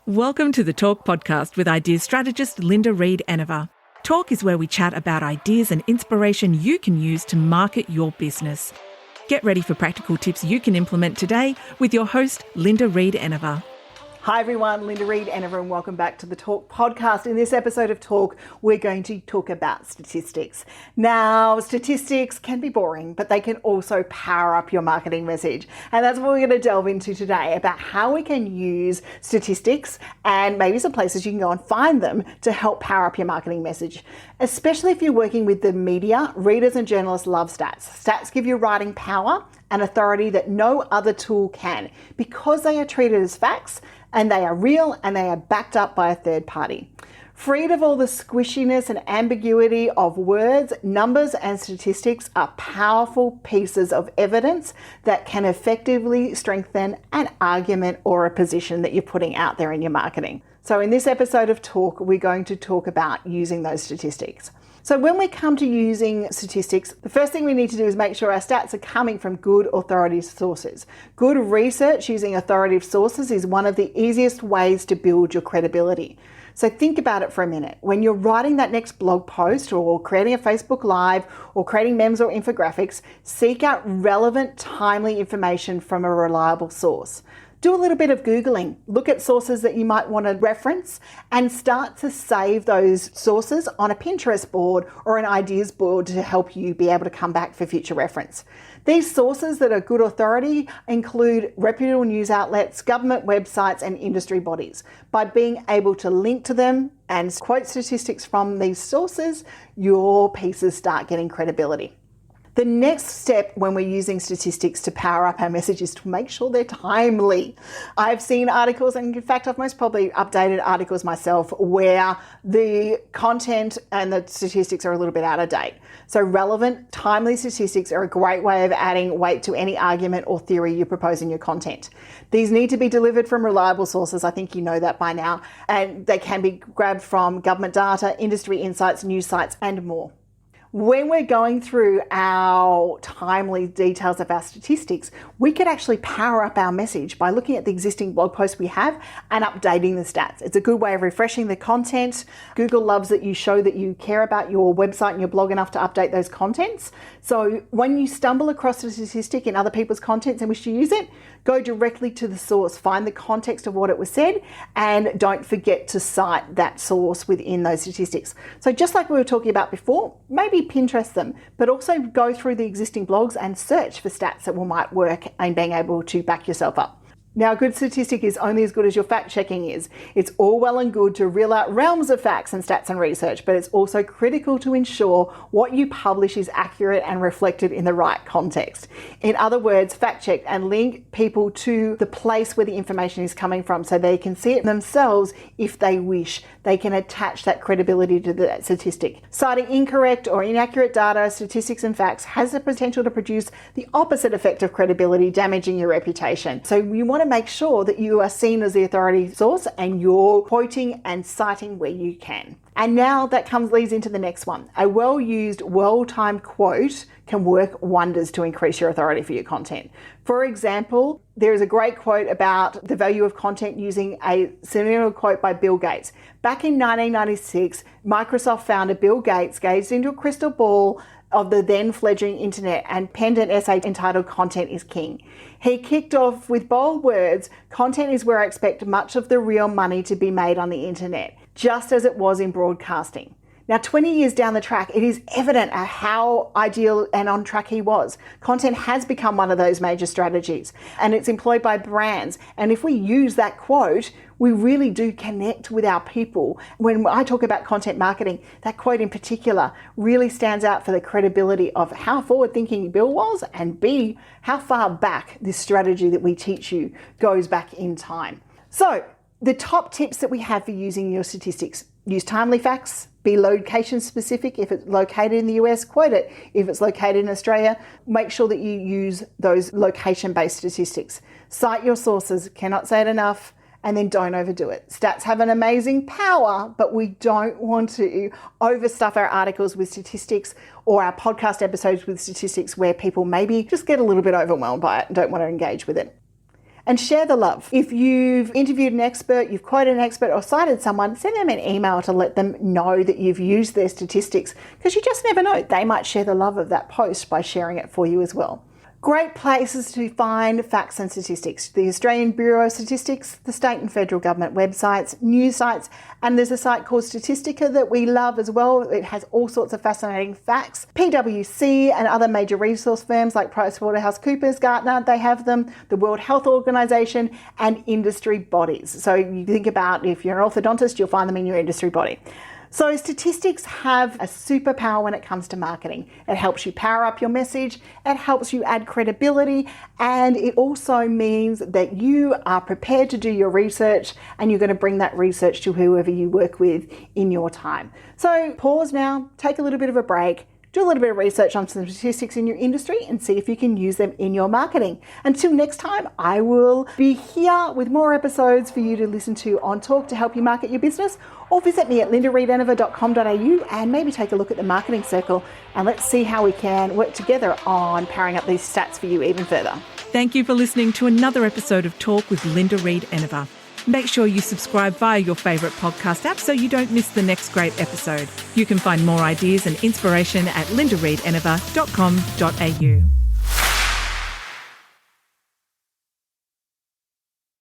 Welcome to the Talk podcast with ideas strategist Linda Reed-Enever. Talk is where we chat about ideas and inspiration you can use to market your business. Get ready for practical tips you can implement today with your host, Linda Reed-Enever. Hi everyone, Linda Reed-Enever, and welcome back to the Talk podcast. In this episode of Talk, we're going to talk about statistics. Now, statistics can be boring, but they can also power up your marketing message. And that's what we're going to delve into today, about how we can use statistics and maybe some places you can go and find them to help power up your marketing message. Especially if you're working with the media, readers and journalists love stats. Stats give you writing power and authority that no other tool can, because they are treated as facts and they are real and they are backed up by a third party. Freed of all the squishiness and ambiguity of words, numbers and statistics are powerful pieces of evidence that can effectively strengthen an argument or a position that you're putting out there in your marketing. So in this episode of Talk, we're going to talk about using those statistics. So when we come to using statistics, the first thing we need to do is make sure our stats are coming from good authoritative sources. Good research using authoritative sources is one of the easiest ways to build your credibility. So think about it for a minute. When you're writing that next blog post or creating a Facebook Live or creating memes or infographics, seek out relevant, timely information from a reliable source. Do a little bit of Googling, look at sources that you might want to reference and start to save those sources on a Pinterest board or an ideas board to help you be able to come back for future reference. These sources that are good authority include reputable news outlets, government websites and industry bodies. By being able to link to them and quote statistics from these sources, your pieces start getting credibility. The next step when we're using statistics to power up our message is to make sure they're timely. I've seen articles, and in fact, I've most probably updated articles myself, where the content and the statistics are a little bit out of date. So relevant, timely statistics are a great way of adding weight to any argument or theory you propose in your content. These need to be delivered from reliable sources. I think you know that by now. And they can be grabbed from government data, industry insights, news sites, and more. When we're going through our timely details of our statistics, we could actually power up our message by looking at the existing blog posts we have and updating the stats. It's a good way of refreshing the content. Google loves that you show that you care about your website and your blog enough to update those contents. So when you stumble across a statistic in other people's contents and wish to use it, go directly to the source, find the context of what it was said, and don't forget to cite that source within those statistics. So just like we were talking about before, maybe Pinterest them, but also go through the existing blogs and search for stats that might work and being able to back yourself up. Now, a good statistic is only as good as your fact checking is. It's all well and good to reel out realms of facts and stats and research, but it's also critical to ensure what you publish is accurate and reflected in the right context. In other words, fact check and link people to the place where the information is coming from so they can see it themselves if they wish. They can attach that credibility to the statistic. Citing incorrect or inaccurate data, statistics and facts has the potential to produce the opposite effect of credibility, damaging your reputation. So you want to make sure that you are seen as the authority source and you're quoting and citing where you can. And now that leads into the next one. A well-used, well-timed quote can work wonders to increase your authority for your content. For example, there is a great quote about the value of content using a similar quote by Bill Gates. Back in 1996, Microsoft founder Bill Gates gazed into a crystal ball of the then fledgling internet and penned an essay entitled "Content is King." He kicked off with bold words, "Content is where I expect much of the real money to be made on the internet, just as it was in broadcasting." Now, 20 years down the track, it is evident how ideal and on track he was. Content has become one of those major strategies, and it's employed by brands. And if we use that quote, we really do connect with our people. When I talk about content marketing, that quote in particular really stands out for the credibility of how forward-thinking Bill was, and B, how far back this strategy that we teach you goes back in time. So the top tips that we have for using your statistics: use timely facts, be location specific. If it's located in the US, quote it. If it's located in Australia, make sure that you use those location-based statistics. Cite your sources, cannot say it enough, and then don't overdo it. Stats have an amazing power, but we don't want to overstuff our articles with statistics or our podcast episodes with statistics where people maybe just get a little bit overwhelmed by it and don't want to engage with it. And share the love. If you've interviewed an expert, you've quoted an expert or cited someone, send them an email to let them know that you've used their statistics, because you just never know. They might share the love of that post by sharing it for you as well. Great places to find facts and statistics: the Australian Bureau of Statistics, the state and federal government websites, news sites, and there's a site called Statistica that we love as well. It has all sorts of fascinating facts. PwC and other major resource firms like PricewaterhouseCoopers, Gartner, they have them, the World Health Organization, and industry bodies. So you think about, if you're an orthodontist, you'll find them in your industry body. So statistics have a superpower when it comes to marketing. It helps you power up your message, it helps you add credibility, and it also means that you are prepared to do your research, and you're going to bring that research to whoever you work with in your time. So pause now, take a little bit of a break, do a little bit of research on some statistics in your industry and see if you can use them in your marketing. Until next time, I will be here with more episodes for you to listen to on Talk to help you market your business, or visit me at lindareedenever.com.au and maybe take a look at the Marketing Circle, and let's see how we can work together on powering up these stats for you even further. Thank you for listening to another episode of Talk with Linda Reed-Enever. Make sure you subscribe via your favourite podcast app so you don't miss the next great episode. You can find more ideas and inspiration at lindareedenever.com.au.